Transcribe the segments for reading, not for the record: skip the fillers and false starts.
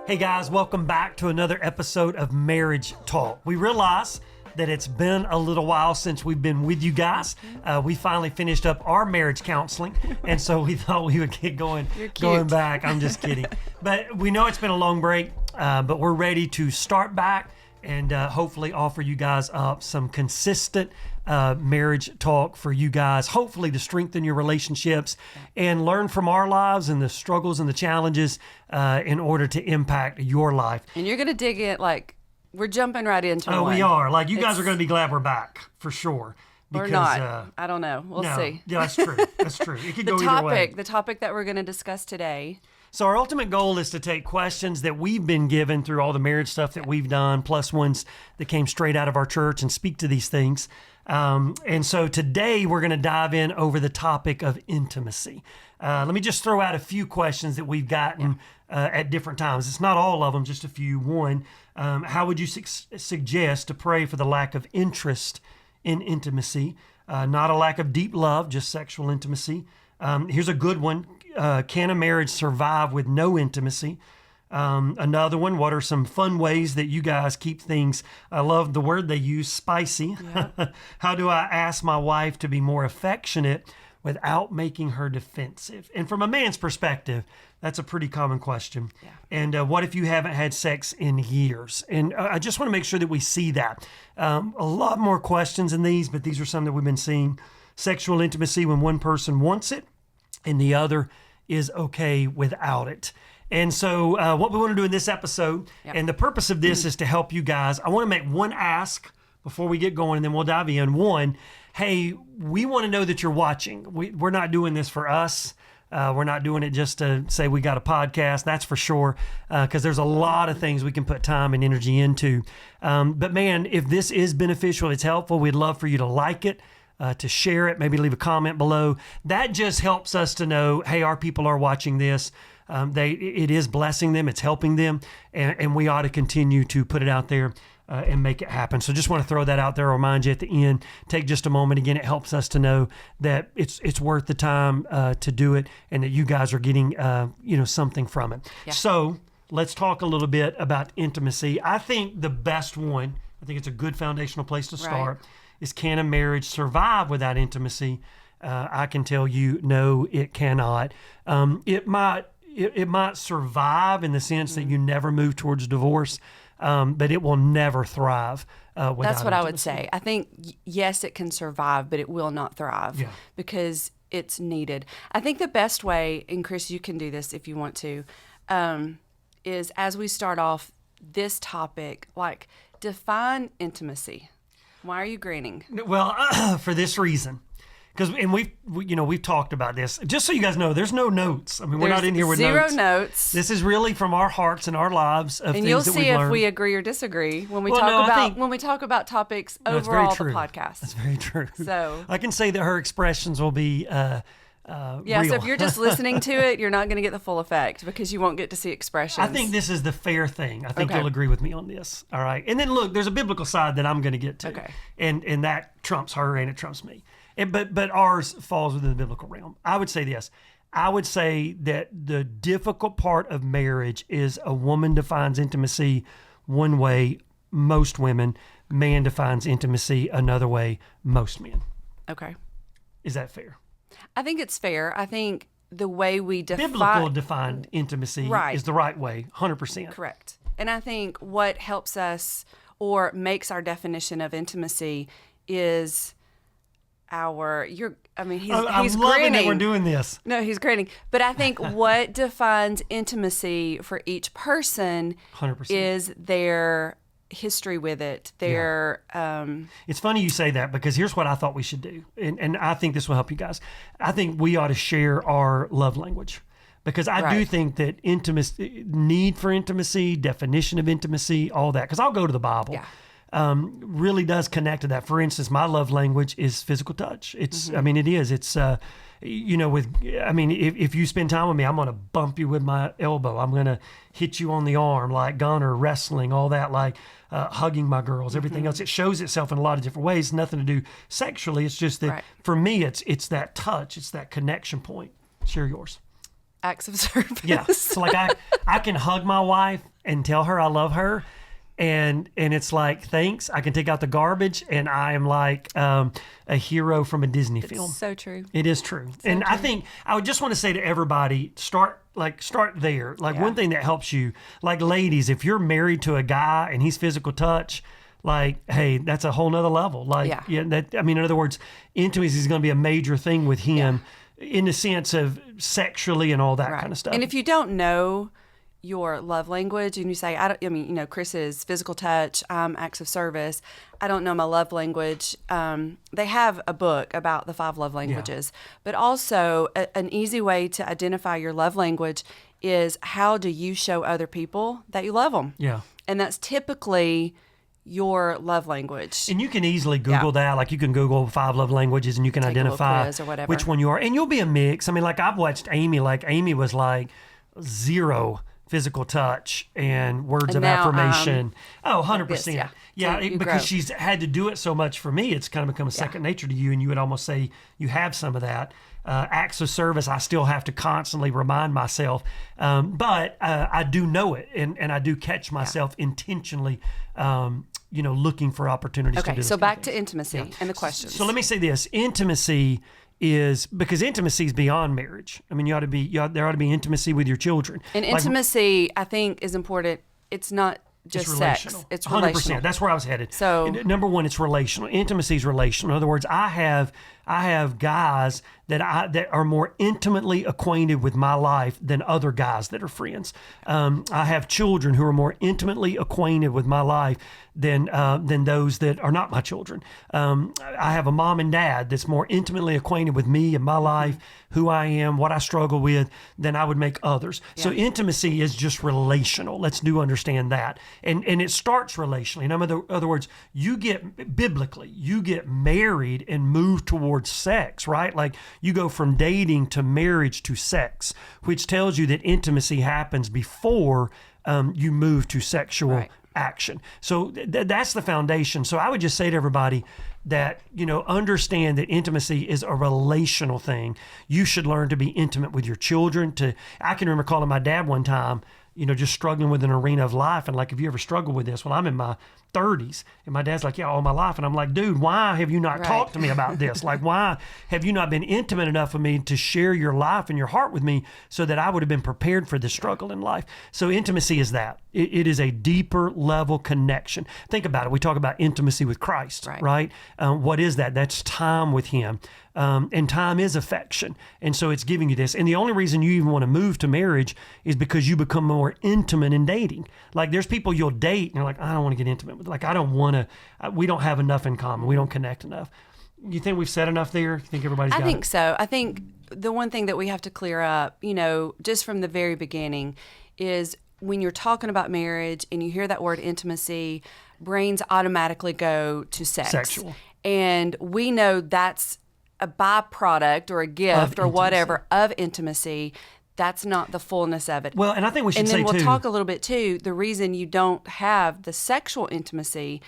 Hey guys, welcome back to another episode of Marriage Talk. We realize that it's been a little while since we've been with you guys. We finally finished up our marriage counseling, and so we thought we would get going back. I'm just kidding. But we know it's been a long break, but we're ready to start back and hopefully offer you guys up some consistent marriage talk for you guys, hopefully to strengthen your relationships and learn from our lives and the struggles and the challenges in order to impact your life. And you're going to dig it like we're jumping right into it. Oh, we are. Like, you guys are going to be glad we're back, for sure. Because, or not. I don't know. We'll see. Yeah, that's true. That's true. It could go either way. The topic that we're going to discuss today. So our ultimate goal is to take questions that we've been given through all the marriage stuff that we've done, plus ones that came straight out of our church, and speak to these things. And so today we're going to dive in over the topic of intimacy. Let me just throw out a few questions that we've gotten at different times. It's not all of them, just a few. One, how would you suggest to pray for the lack of interest in intimacy? Not a lack of deep love, just sexual intimacy. Here's a good one. Can a marriage survive with no intimacy? Another one, what are some fun ways that you guys keep things, I love the word they use, spicy. Yep. How do I ask my wife to be more affectionate without making her defensive? And from a man's perspective, that's a pretty common question. Yeah. And what if you haven't had sex in years? And I just want to make sure that we see that. A lot more questions in these, but these are some that we've been seeing. Sexual intimacy when one person wants it and the other is okay without it. And so what we want to do in this episode, and the purpose of this is to help you guys. I want to make one ask before we get going, and then we'll dive in. One, hey, we want to know that you're watching. We're not doing this for us. We're not doing it just to say we got a podcast, that's for sure, because there's a lot of things we can put time and energy into. But man, if this is beneficial, it's helpful, we'd love for you to like it, to share it, maybe leave a comment below. That just helps us to know, hey, our people are watching this. It is blessing them, it's helping them, and we ought to continue to put it out there and make it happen. So just want to throw that out there, remind you at the end, take just a moment. Again, it helps us to know that it's worth the time to do it and that you guys are getting something from it. Yeah. So let's talk a little bit about intimacy. I think the best one, I think it's a good foundational place to start, is can a marriage survive without intimacy? I can tell you, no, it cannot. It might survive in the sense that you never move towards divorce, but it will never thrive without That's what intimacy. I would say. I think, yes, it can survive, but it will not thrive because it's needed. I think the best way, and Chris, you can do this if you want to, is as we start off this topic, like define intimacy. Why are you grinning? Well, for this reason. And we've talked about this. Just so you guys know, there's no notes. I mean, we're not in here with zero notes. This is really from our hearts and our lives of things that we've learned. And you'll see if we agree or disagree when we talk about topics overall the podcast. That's very true. So I can say that her expressions will be real. So if you're just listening to it, you're not going to get the full effect because you won't get to see expressions. I think this is the fair thing. I think you'll agree with me on this. All right. And then look, there's a biblical side that I'm going to get to. Okay. And that trumps her and it trumps me. But ours falls within the biblical realm. I would say this. I would say that the difficult part of marriage is a woman defines intimacy one way, most women. Man defines intimacy another way, most men. Okay. Is that fair? I think it's fair. I think the way we define... Biblical defined intimacy is the right way, 100%. Correct. And I think what helps us or makes our definition of intimacy is... he's I'm grinning. loving that we're doing this. No, he's grinning. But I think what defines intimacy for each person 100%. Is their history with it. It's funny you say that because here's what I thought we should do. And I think this will help you guys. I think we ought to share our love language. Because I do think that need for intimacy, definition of intimacy, all that. Because I'll go to the Bible. Yeah. Really does connect to that. For instance, my love language is physical touch. It's, I mean, it is. It's, if you spend time with me, I'm going to bump you with my elbow. I'm going to hit you on the arm, like gunner, wrestling, all that, like hugging my girls, everything else. It shows itself in a lot of different ways. Nothing to do sexually. It's just that for me, it's that touch. It's that connection point. Share yours. acts of service. Yeah. So like I can hug my wife and tell her I love her. And it's like, thanks. I can take out the garbage, and I am like a hero from a Disney film. So true. It is true. So and true. I think I would just want to say to everybody, start there. Like one thing that helps you, like ladies, if you're married to a guy and he's physical touch, like, hey, that's a whole nother level. Like, in other words, intimacy is going to be a major thing with him in the sense of sexually and all that kind of stuff. And if you don't know your love language and you say, Chris is physical touch, acts of service, I don't know my love language. They have a book about the 5 love languages, but also an easy way to identify your love language is how do you show other people that you love them? Yeah. And that's typically your love language. And you can easily Google that. Like you can Google 5 love languages and you can identify which one you are. And you'll be a mix. I mean, like I've watched Amy, like Amy was like 0 physical touch and words of affirmation. 100%. Yeah, because she's had to do it so much for me, it's kind of become a second nature to you, and you would almost say you have some of that. Acts of service, I still have to constantly remind myself, but I do know it, and I do catch myself intentionally, looking for opportunities to do this. So back to intimacy and the questions. So let me say this. Intimacy is because intimacy is beyond marriage. I mean, there ought to be intimacy with your children. And intimacy, I think, is important. It's not just sex. It's 100%. Relational. That's where I was headed. So number one, it's relational. Intimacy is relational. In other words, I have guys that are more intimately acquainted with my life than other guys that are friends. I have children who are more intimately acquainted with my life than those that are not my children. I have a mom and dad that's more intimately acquainted with me and my life, who I am, what I struggle with, than I would make others. Yeah. So intimacy is just relational. Let's understand that. And it starts relationally. In other words, you get married and move towards sex, right? Like you go from dating to marriage to sex, which tells you that intimacy happens before you move to sexual action. So that's the foundation. So I would just say to everybody that, understand that intimacy is a relational thing. You should learn to be intimate with your children. I can remember calling my dad one time, just struggling with an arena of life. And like, have you ever struggled with this? Well, I'm in my 30s. And my dad's like, yeah, all my life. And I'm like, dude, why have you not talked to me about this? Like, why have you not been intimate enough with me to share your life and your heart with me so that I would have been prepared for this struggle in life? So intimacy is that. It is a deeper level connection. Think about it. We talk about intimacy with Christ, right? What is that? That's time with him. And time is affection. And so it's giving you this. And the only reason you even want to move to marriage is because you become more intimate in dating. Like there's people you'll date and you're like, I don't want to get intimate with. Like, I don't want to, we don't have enough in common. We don't connect enough. You think we've said enough there? You think everybody's got it? I think so. I think the one thing that we have to clear up, just from the very beginning is when you're talking about marriage and you hear that word intimacy, brains automatically go to sex. Sexual. And we know that's a byproduct or a gift or whatever of intimacy. That's not the fullness of it. Well, and I think we should say too. And then we'll talk a little bit too. The reason you don't have the sexual intimacy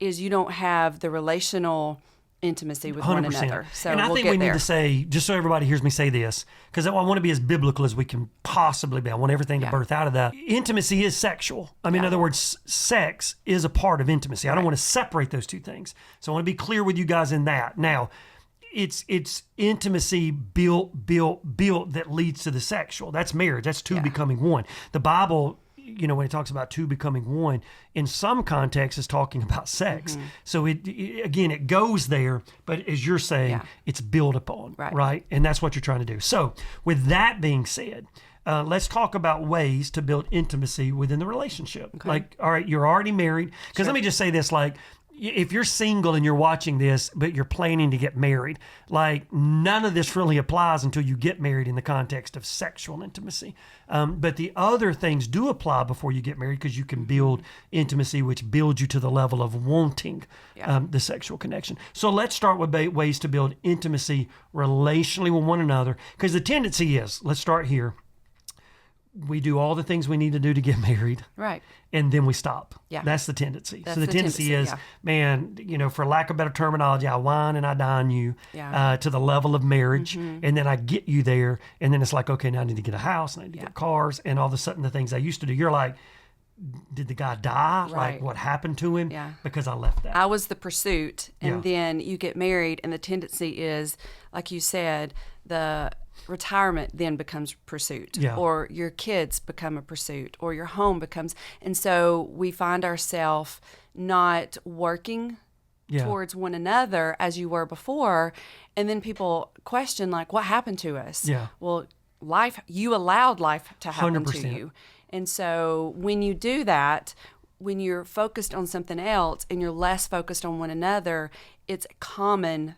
is you don't have the relational intimacy with 100%. One another. So and I think we need to say, just so everybody hears me say this, because I want to be as biblical as we can possibly be. I want everything to birth out of that. Intimacy is sexual. I mean, in other words, sex is a part of intimacy. I don't want to separate those two things. So I want to be clear with you guys in that. Now, it's intimacy built that leads to the sexual. That's marriage. That's two becoming one. The Bible, when it talks about two becoming one, in some contexts is talking about sex. Mm-hmm. So it goes there, but as you're saying, it's built upon, right? And that's what you're trying to do. So with that being said, let's talk about ways to build intimacy within the relationship. Okay. Like, all right, you're already married. Because let me just say this, like, if you're single and you're watching this, but you're planning to get married, like none of this really applies until you get married in the context of sexual intimacy. But the other things do apply before you get married because you can build intimacy, which builds you to the level of wanting the sexual connection. So let's start with ways to build intimacy relationally with one another, because the tendency is, let's start here. we do all the things we need to do to get married. Right. And then we stop. Yeah. That's the tendency. That's so the tendency is, man, for lack of better terminology, I wine and I dine you to the level of marriage. Mm-hmm. And then I get you there. And then it's like, okay, now I need to get a house and I need to get cars. And all of a sudden the things I used to do, you're like, did the guy die? Right. Like what happened to him? Yeah. Because I left that. I was the pursuit. And then you get married and the tendency is, like you said, the retirement then becomes pursuit, or your kids become a pursuit, or your home becomes, and so we find ourselves not working towards one another as you were before, and then people question like, what happened to us? Well, you allowed life to happen 100%. To you, and so when you do that, when you're focused on something else and you're less focused on one another, it's common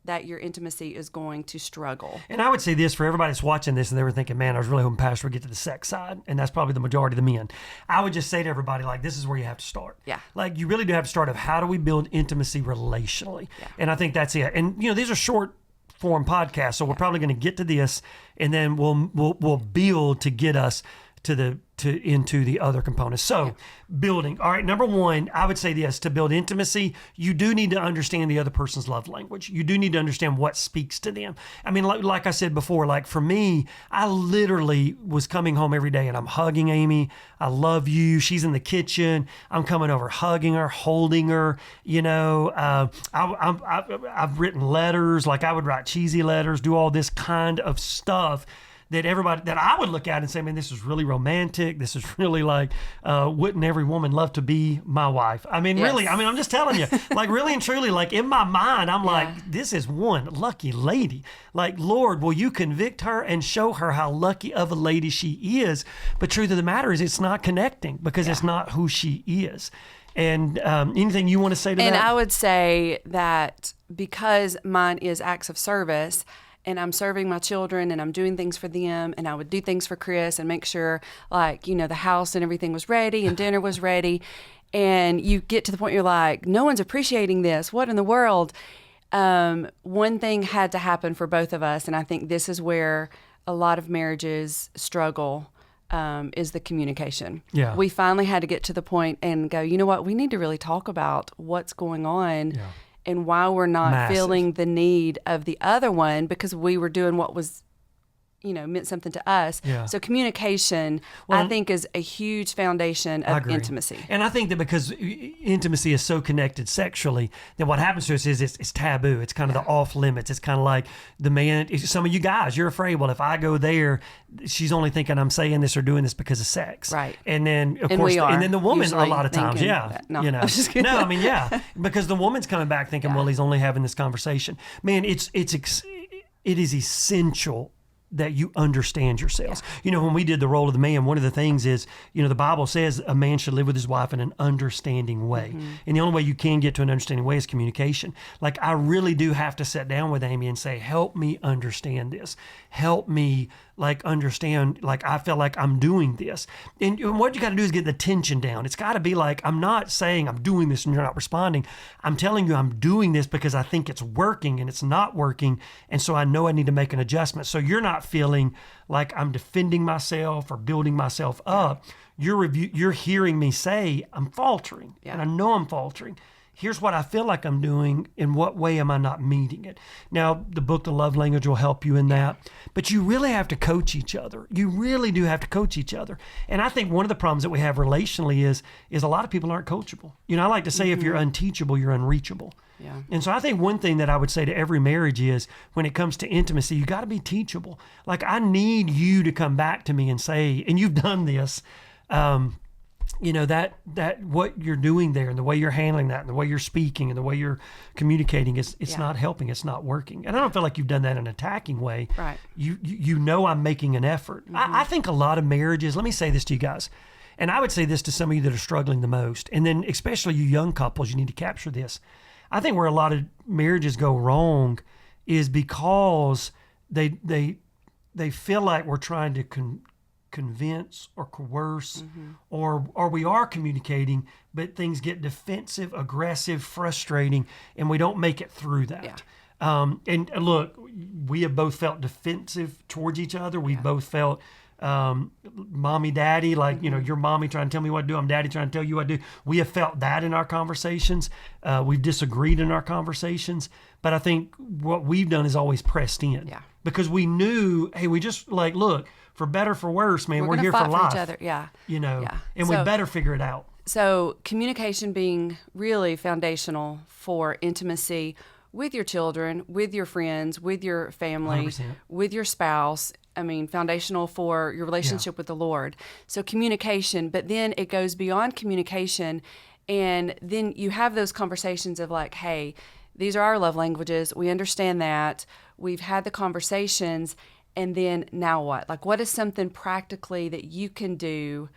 that your intimacy is going to struggle. And I would say this for everybody that's watching this and they were thinking, man, I was really hoping Pastor would get to the sex side. And that's probably the majority of the men. I would just say to everybody, like, this is where you have to start. Yeah. Like, you really do have to start of how do we build intimacy relationally? Yeah. And I think that's it. And, these are short form podcasts. So we're probably going to get to this and then we'll build to get us into the other components. So building. All right. Number one, I would say this, to build intimacy, you do need to understand the other person's love language. You do need to understand what speaks to them. I mean, like I said before, like for me, I literally was coming home every day and I'm hugging Amy. I love you. She's in the kitchen. I'm coming over, hugging her, holding her, I've written letters, like I would write cheesy letters, do all this kind of stuff that I would look at and say, man, this is really romantic. This is really like, wouldn't every woman love to be my wife? I mean, really, I'm just telling you, like really and truly, like in my mind, I'm like, this is one lucky lady. Like, Lord, will you convict her and show her how lucky of a lady she is? But truth of the matter is it's not connecting because it's not who she is. And anything you want to say to that? And I would say that because mine is acts of service, and I'm serving my children and I'm doing things for them, and I would do things for Chris and make sure the house and everything was ready and dinner was ready. And you get to the point you're like, no one's appreciating this. What in the world? One thing had to happen for both of us. And I think this is where a lot of marriages struggle, is the communication. Yeah. We finally had to get to the point and go, you know what? We need to really talk about what's going on. Yeah. And why we're not feeling the need of the other one, because we were doing what was, meant something to us. Yeah. So communication, I think, is a huge foundation of intimacy. And I think that because intimacy is so connected sexually, then what happens to us is it's taboo. It's kind of the off limits. It's kind of like the man, some of you guys, you're afraid, well, if I go there, she's only thinking I'm saying this or doing this because of sex. Right. And then, of course, and then the woman a lot of times, No, I'm just kidding. No, I mean, because the woman's coming back thinking, well, he's only having this conversation. Man, it is essential that you understand yourselves. When we did the role of the man, one of the things is, the Bible says a man should live with his wife in an understanding way. Mm-hmm. And the only way you can get to an understanding way is communication. Like, I really do have to sit down with Amy and say, help me understand this. Help me understand, I feel like I'm doing this. And what you got to do is get the tension down. It's got to be like, I'm not saying I'm doing this and you're not responding. I'm telling you I'm doing this because I think it's working and it's not working. And so I know I need to make an adjustment. So you're not feeling like I'm defending myself or building myself up. You're hearing me say I'm faltering, and I know I'm faltering. Here's what I feel like I'm doing. In what way am I not meeting it? Now, the book, The Love Language, will help you in that. But you really have to coach each other. You really do have to coach each other. And I think one of the problems that we have relationally is a lot of people aren't coachable. I like to say if you're unteachable, you're unreachable. Yeah. And so I think one thing that I would say to every marriage is when it comes to intimacy, you got to be teachable. Like, I need you to come back to me and say, and you've done this, that what you're doing there and the way you're handling that and the way you're speaking and the way you're communicating it's not helping, it's not working. And I don't feel like you've done that in an attacking way. Right. I'm making an effort. Mm-hmm. I think a lot of marriages, let me say this to you guys, and I would say this to some of you that are struggling the most, and then especially you young couples, you need to capture this. I think where a lot of marriages go wrong is because they feel like we're trying to convince or coerce, or we are communicating, but things get defensive, aggressive, frustrating, and we don't make it through that. And look, we have both felt defensive towards each other. We've both felt mommy, daddy, like, your mommy trying to tell me what to do. I'm daddy trying to tell you what to do. We have felt that in our conversations. We've disagreed in our conversations. But I think what we've done is always pressed in. Yeah. Because we knew, hey, we just like, look, for better, for worse, man, we're here for life. Each other. Yeah. And we better figure it out. So communication being really foundational for intimacy with your children, with your friends, with your family, 100%. with your spouse. I mean, foundational for your relationship with the Lord. So communication, but then it goes beyond communication. And then you have those conversations of like, hey, these are our love languages. We understand that. We've had the conversations. And then now what? Like, what is something practically that you can do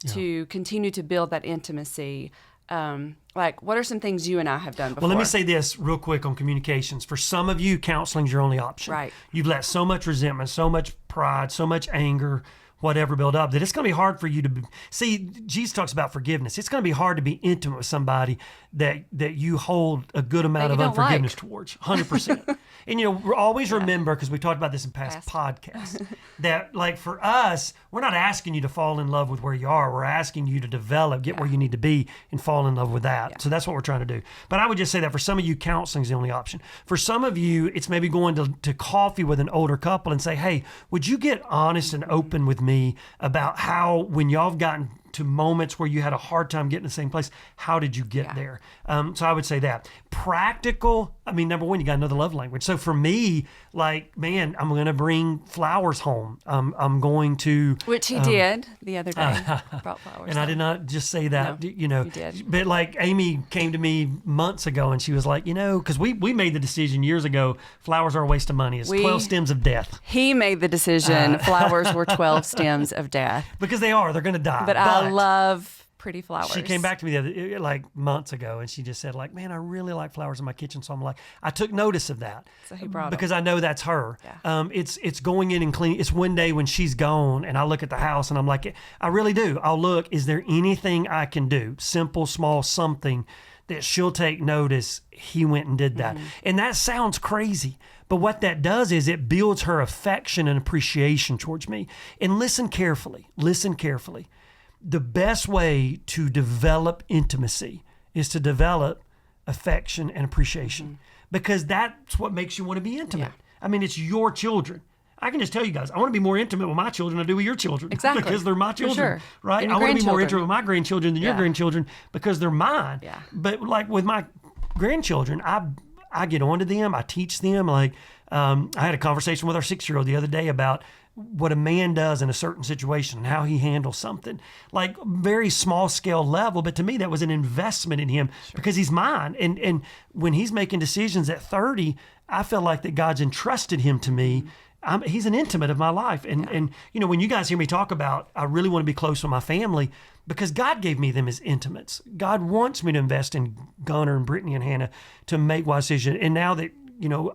to continue to build that intimacy? Like, what are some things you and I have done before? Well, let me say this real quick on communications. For some of you, counseling's your only option. Right. You've let so much resentment, so much pride, so much anger, whatever build up, that it's going to be hard for you to see. Jesus talks about forgiveness. It's going to be hard to be intimate with somebody that you hold a good amount of unforgiveness towards, 100%. And, always remember, because we talked about this in past podcasts, that like for us, we're not asking you to fall in love with where you are. We're asking you to develop, get where you need to be and fall in love with that. Yeah. So that's what we're trying to do. But I would just say that for some of you, counseling's the only option. For some of you, it's maybe going to coffee with an older couple and say, hey, would you get honest and open with me about how when y'all have gotten to moments where you had a hard time getting to the same place, how did you get there? So I would say that. Practical, I mean, number one, you got another love language. So for me, like, man, I'm going to bring flowers home. I'm going to... Which he did the other day, brought flowers. And I did not just say that, No, you did. But like Amy came to me months ago and she was like, because we made the decision years ago, flowers are a waste of money. It's 12 stems of death. He made the decision flowers were 12 stems of death. Because they're going to die. But I love pretty flowers. She came back to me months ago and she just said like, man, I really like flowers in my kitchen. So I'm like, I took notice of that. So he brought because I know that's her. Yeah. It's going in and cleaning. It's one day when she's gone and I look at the house and I'm like, I really do. I'll look, is there anything I can do? Simple, small, something that she'll take notice. He went and did that. Mm-hmm. And that sounds crazy. But what that does is it builds her affection and appreciation towards me. And listen carefully. The best way to develop intimacy is to develop affection and appreciation because that's what makes you want to be intimate. Yeah. I mean, it's your children. I can just tell you guys, I want to be more intimate with my children than I do with your children. Exactly. Because they're my children, sure. right? I want to be more intimate with my grandchildren than your grandchildren because they're mine. Yeah. But like with my grandchildren, I get onto them. I teach them. Like I had a conversation with our 6-year-old the other day about what a man does in a certain situation and how he handles something, like very small scale level. But to me, that was an investment in him because he's mine. And when he's making decisions at 30, I feel like that God's entrusted him to me. He's an intimate of my life. And when you guys hear me talk about, I really want to be close with my family because God gave me them as intimates. God wants me to invest in Gunnar and Brittany and Hannah to make wise decisions. And now that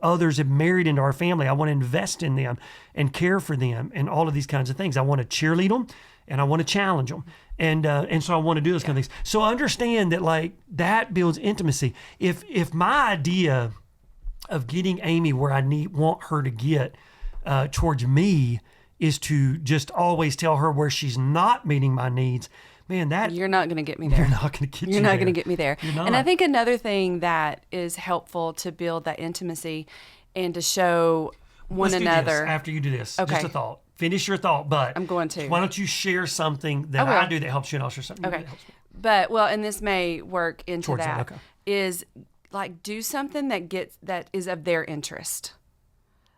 others have married into our family, I want to invest in them and care for them and all of these kinds of things. I want to cheerlead them and I want to challenge them. And so I want to do those kind of things. So understand that like that builds intimacy. If my idea of getting Amy where I want her to get towards me is to just always tell her where she's not meeting my needs, man, you're not going to get me there. You're not going to get You're not going to get me there. You're not. And I think another thing that is helpful to build that intimacy and to show one Let's another. Do this after you do this, okay. Just a thought. Finish your thought, but I'm going to. Why don't you share something that I do that helps you and I'll share something that helps me. But and this may work into towards that. Okay. Is like do something that is of their interest.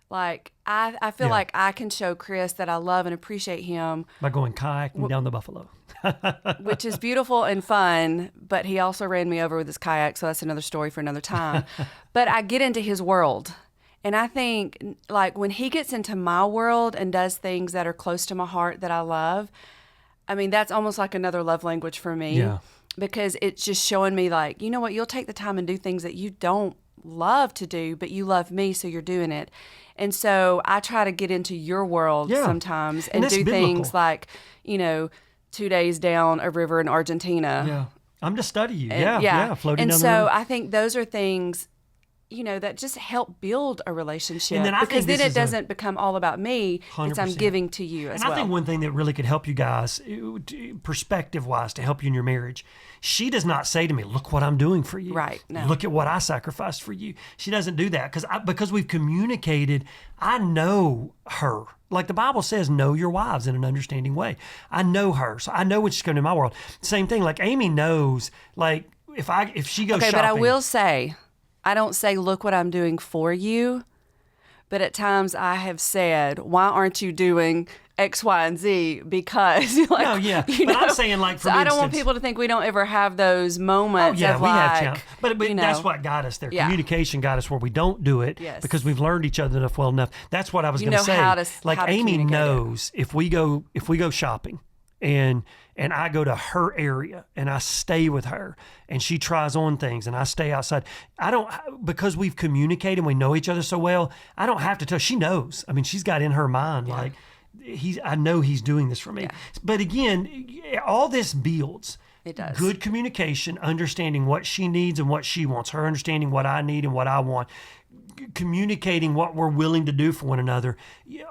Like, I feel like I can show Chris that I love and appreciate him. By going kayaking down the Buffalo. Which is beautiful and fun, but he also ran me over with his kayak, so that's another story for another time. But I get into his world. And I think, like, when he gets into my world and does things that are close to my heart that I love, I mean, that's almost like another love language for me. Yeah. Because it's just showing me, like, you know what, you'll take the time and do things that you don't love to do, but you love me, so you're doing it. And so I try to get into your world sometimes and do biblical things like, 2 days down a river in Argentina. Yeah. I'm to study you. Floating down and the so river. I think those are things that just help build a relationship. And then because then it doesn't become all about me. 100%. It's I'm giving to you as well. And I think one thing that really could help you guys, perspective-wise, to help you in your marriage, she does not say to me, look what I'm doing for you. Right. No. Look at what I sacrificed for you. She doesn't do that because we've communicated. I know her. Like the Bible says, know your wives in an understanding way. I know her. So I know when she's coming to my world. Same thing, like Amy knows, like if she goes shopping. But I will say, I don't say, look what I'm doing for you. But at times I have said, why aren't you doing X, Y, and Z? Because no, yeah. But I'm saying, like, for instance, I don't want people to think we don't ever have those moments. Oh, yeah, of we have like, challenge. But that's what got us there. Yeah. Communication got us where we don't do it because we've learned each other well enough. That's what I was going to say. Like Amy knows if we go shopping and I go to her area and I stay with her and she tries on things and I stay outside. Because we've communicated and we know each other so well, I don't have to tell. She knows. I mean, she's got in her mind, like, I know he's doing this for me. Yeah. But again, all this builds. It does. Good communication, understanding what she needs and what she wants, her understanding what I need and what I want. Communicating what we're willing to do for one another.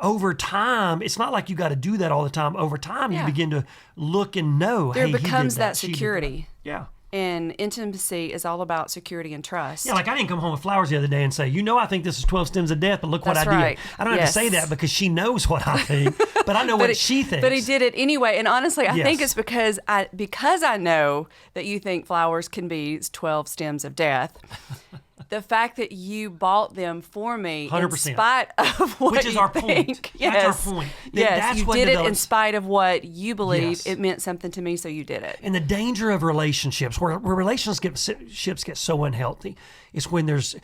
Over time, it's not like you got to do that all the time. Over time, you begin to look and know. There hey, becomes that security. Yeah. And intimacy is all about security and trust. Yeah, like I didn't come home with flowers the other day and say, I think this is 12 stems of death, but look what I did. I don't have to say that because she knows what I think, but I know what she thinks. But he did it anyway. And honestly, I think it's because I know that you think flowers can be 12 stems of death. The fact that you bought them for me 100%. In spite of what Which is you our think. point. Yes. That's our point. Yes, you did it in spite of what you believe. It meant something to me, so you did it. And the danger of relationships, where relationships get so unhealthy, is when there's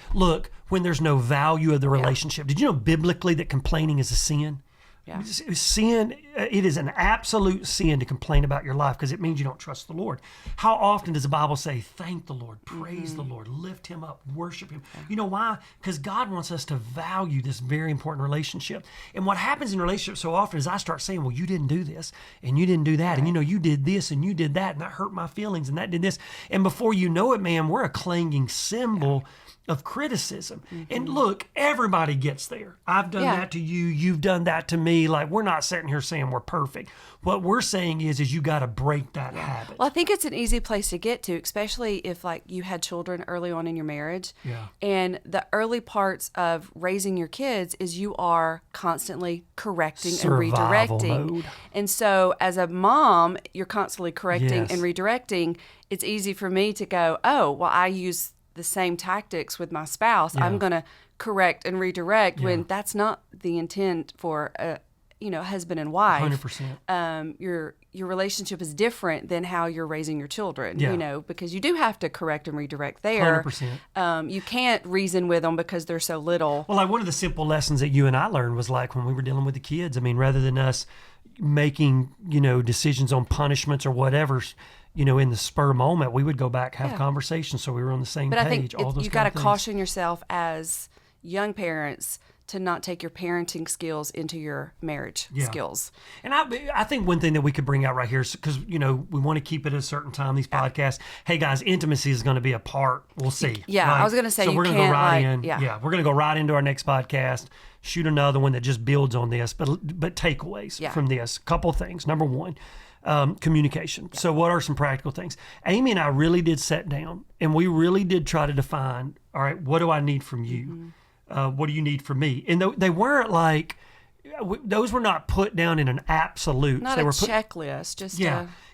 no value of the relationship. Did you know biblically that complaining is a sin? Yeah. Sin, it is an absolute sin to complain about your life because it means you don't trust the Lord. How often does the Bible say, thank the Lord, praise the Lord, lift him up, worship him? You know why? Because God wants us to value this very important relationship. And what happens in relationships so often is I start saying, well, you didn't do this and you didn't do that. And you did this and you did that and that hurt my feelings and that did this. And before you know it, man, we're a clanging cymbal of criticism. And look, everybody gets there. I've done that to you. You've done that to me. Like, we're not sitting here saying we're perfect. What we're saying is you got to break that habit. Well, I think it's an easy place to get to, especially if like you had children early on in your marriage. Yeah. And the early parts of raising your kids is you are constantly correcting Survival and redirecting. Mode. And so as a mom, you're constantly correcting and redirecting. It's easy for me to go, oh, well, I use the same tactics with my spouse. I'm going to correct and redirect when that's not the intent for a husband and wife. 100%. Your relationship is different than how you're raising your children, because you do have to correct and redirect there. 100%. You can't reason with them because they're so little. Well, like one of the simple lessons that you and I learned was like when we were dealing with the kids. I mean, rather than us making, decisions on punishments or whatever, in the spur moment, we would go back, have conversations so we were on the same page. But I think you got to things. Caution yourself as young parents to not take your parenting skills into your marriage skills. And I think one thing that we could bring out right here is because, we want to keep it at a certain time, these podcasts. Hey, guys, intimacy is going to be a part. We'll see. Yeah, right? I was going to say, so you we're can't gonna go right like, in. Yeah, we're going to go right into our next podcast, shoot another one that just builds on this, but takeaways from this. Couple things. Number one, communication. So what are some practical things? Amy and I really did sit down and we really did try to define, all right, what do I need from you? What do you need from me? And they weren't like, those were not put down in an absolute. Not they a were checklist, just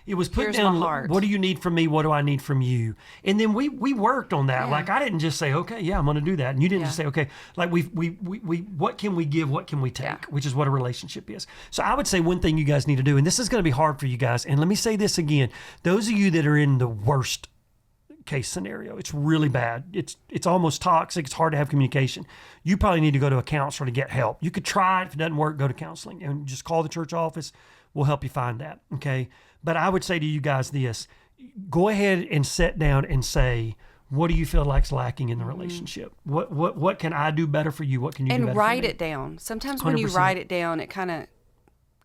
it was put down, what do you need from me? What do I need from you? And then we worked on that. Like I didn't just say, okay, I'm going to do that. And you didn't just say, okay, like we what can we give? What can we take? Which is what a relationship is. So I would say one thing you guys need to do, and this is going to be hard for you guys. And let me say this again, those of you that are in the worst case scenario, it's really bad. It's almost toxic. It's hard to have communication. You probably need to go to a counselor to get help. You could try it. If it doesn't work, go to counseling and just call the church office. We'll help you find that. Okay. But I would say to you guys this, go ahead and sit down and say, what do you feel like's lacking in the relationship? What can I do better for you? What can you do better for me? And write it down. Sometimes when you write it down, it kind of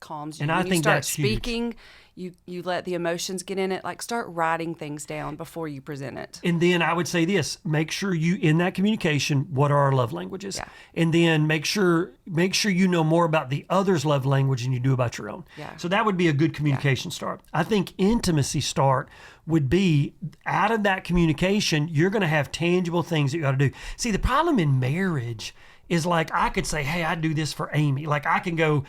calms you. And I when you think start that's huge. speaking, you let the emotions get in it. Like, start writing things down before you present it. And then I would say this: make sure you, in that communication, what are our love languages? Yeah. And then make sure you know more about the other's love language than you do about your own. Yeah. So that would be a good communication start. I think intimacy start would be, out of that communication, you're going to have tangible things that you got to do. See, the problem in marriage is, like, I could say, hey, I do this for Amy. Like, I can go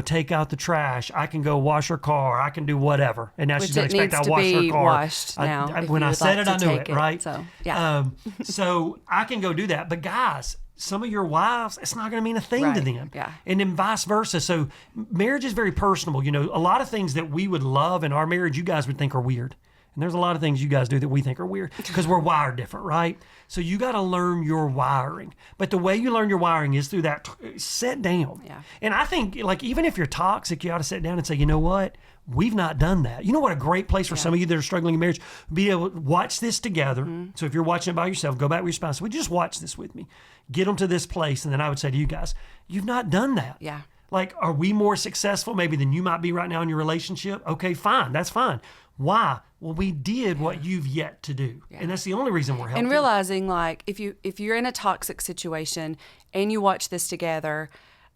take out the trash. I can go wash her car. I can do whatever. And now she's going to expect I wash her car. Washed now, when I said it, I knew it, right? So, yeah. So I can go do that. But guys, some of your wives, it's not going to mean a thing to them. Yeah. And then vice versa. So marriage is very personal. You know, a lot of things that we would love in our marriage, you guys would think are weird. And there's a lot of things you guys do that we think are weird because we're wired different, right? So you got to learn your wiring. But the way you learn your wiring is through that, sit down. Yeah. And I think, like, even if you're toxic, you ought to sit down and say, you know what? We've not done that. You know what a great place for some of you that are struggling in marriage, be able to watch this together. So if you're watching it by yourself, go back with your spouse. Would you just watch this with me? Get them to this place. And then I would say to you guys, you've not done that. Yeah. Like, are we more successful maybe than you might be right now in your relationship? Okay, fine. That's fine. Why? Well, we did what you've yet to do. And that's the only reason we're helping. And realizing, like, if you're in a toxic situation and you watch this together,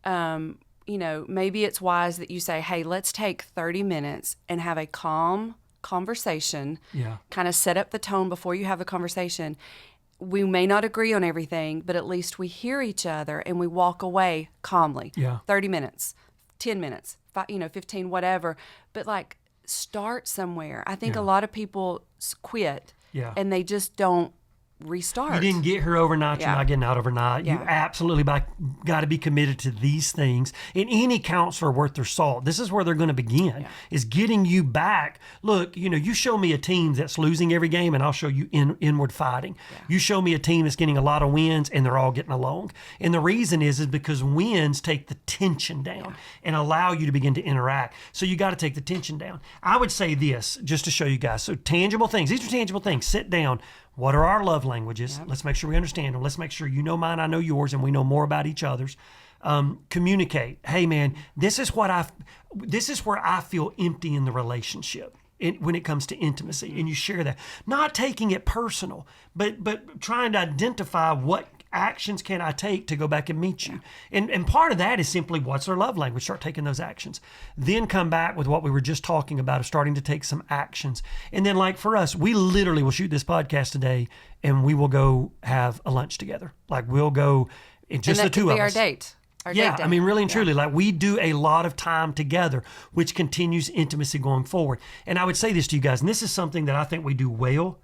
you know, maybe it's wise that you say, hey, let's take 30 minutes and have a calm conversation. Yeah. Kind of set up the tone before you have the conversation. We may not agree on everything, but at least we hear each other and we walk away calmly. Yeah. 30 minutes, 10 minutes, 15, whatever. But, like, start somewhere. I think a lot of people quit and they just don't restart. You didn't get here overnight. You're not getting out overnight. Yeah. You absolutely got to be committed to these things. And any counselor worth their salt, this is where they're going to begin, is getting you back. Look, you know, you show me a team that's losing every game and I'll show you inward fighting. Yeah. You show me a team that's getting a lot of wins and they're all getting along. And the reason is because wins take the tension down and allow you to begin to interact. So you got to take the tension down. I would say this, just to show you guys. So tangible things. These are tangible things. Sit down. What are our love languages? Let's make sure we understand them. Let's make sure you know mine, I know yours, and we know more about each other's. Communicate. Hey, man, this is where I feel empty in the relationship when it comes to intimacy, and you share that. Not taking it personal, but trying to identify what actions can I take to go back and meet you. And part of that is simply, what's their love language? Start taking those actions. Then come back with what we were just talking about, of starting to take some actions. And then, like, for us, we literally will shoot this podcast today and we will go have a lunch together. Like, we'll go, just the two of us. Our date. I mean, really and truly, like, we do a lot of time together, which continues intimacy going forward. And I would say this to you guys, and this is something that I think we do well,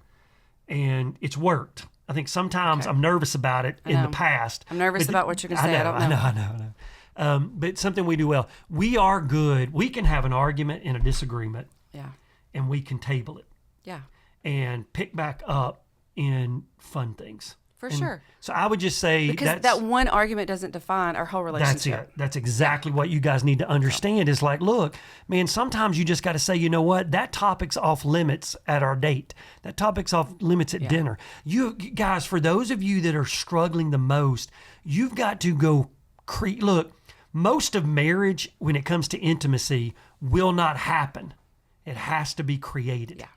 and it's worked. I think sometimes I'm nervous about it in the past. I'm nervous about what you're going to say. I know. But something we do well. We are good. We can have an argument and a disagreement. Yeah. And we can table it. Yeah. And pick back up in fun things. For sure. So I would just say, because that one argument doesn't define our whole relationship. That's it. That's exactly what you guys need to understand is, like, look, man, sometimes you just got to say, you know what, that topic's off limits at our date. That topic's off limits at dinner. You guys, for those of you that are struggling the most, you've got to go look, most of marriage, when it comes to intimacy, will not happen. It has to be created. Yeah.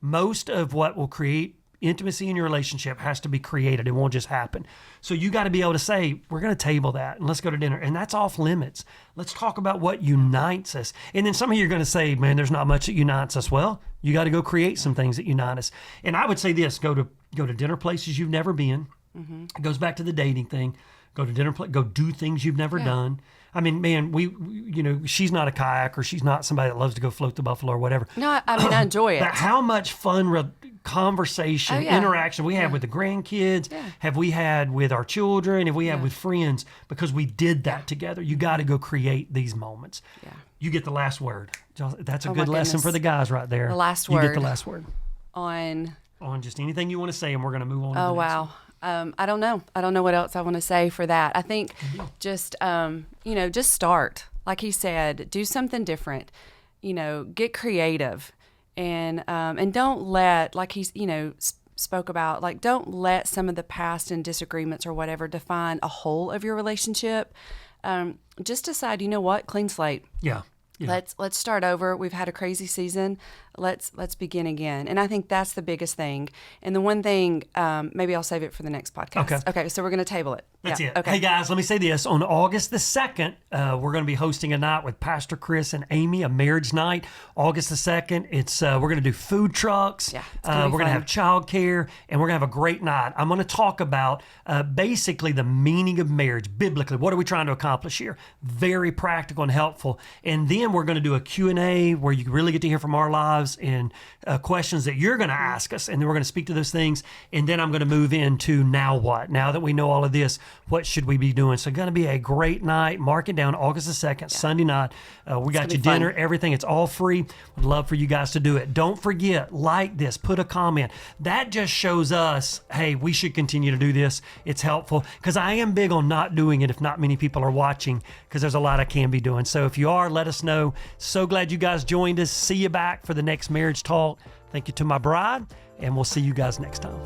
Most of what will create intimacy in your relationship has to be created. It won't just happen. So you got to be able to say, we're going to table that and let's go to dinner. And that's off limits. Let's talk about what unites us. And then some of you are going to say, man, there's not much that unites us. Well, you got to go create some things that unite us. And I would say this, go to dinner places you've never been. Mm-hmm. It goes back to the dating thing. Go to dinner, go do things you've never done. I mean, man, she's not a kayaker. She's not somebody that loves to go float the buffalo or whatever. No, I mean, I enjoy it. But how much fun conversation, interaction we have with the grandkids, have we had with our children, have we had with friends, because we did that together. You got to go create these moments. Yeah. You get the last word. That's a good lesson for the guys right there. The last word. You get the last word. On just anything you want to say, and we're going to move on to the next wow. one. I don't know. I don't know what else I want to say for that. I think just, just start. Like he said, do something different. Get creative. And don't let, like he's, spoke about, like, don't let some of the past and disagreements or whatever define a whole of your relationship. Just decide, you know what, clean slate. Yeah. Yeah. Let's start over. We've had a crazy season. Let's begin again. And I think that's the biggest thing. And the one thing, maybe I'll save it for the next podcast. Okay. So we're going to table it. That's yeah. it. Okay. Hey guys, let me say this. On August the 2nd, we're going to be hosting a night with Pastor Chris and Amy, a marriage night. August the 2nd, we're going to do food trucks. Yeah, we're going to have childcare, and we're going to have a great night. I'm going to talk about basically the meaning of marriage biblically. What are we trying to accomplish here? Very practical and helpful. And then we're going to do a Q&A where you really get to hear from our lives and questions that you're going to ask us. And then we're going to speak to those things. And then I'm going to move into now what? Now that we know all of this, what should we be doing? So going to be a great night. Mark it down, August the 2nd, Sunday night. We got you dinner, everything. It's all free. Would love for you guys to do it. Don't forget, like this, put a comment. That just shows us, hey, we should continue to do this. It's helpful because I am big on not doing it if not many people are watching because there's a lot I can be doing. So if you are, let us know. So glad you guys joined us. See you back for the next marriage talk. Thank you to my bride, and we'll see you guys next time.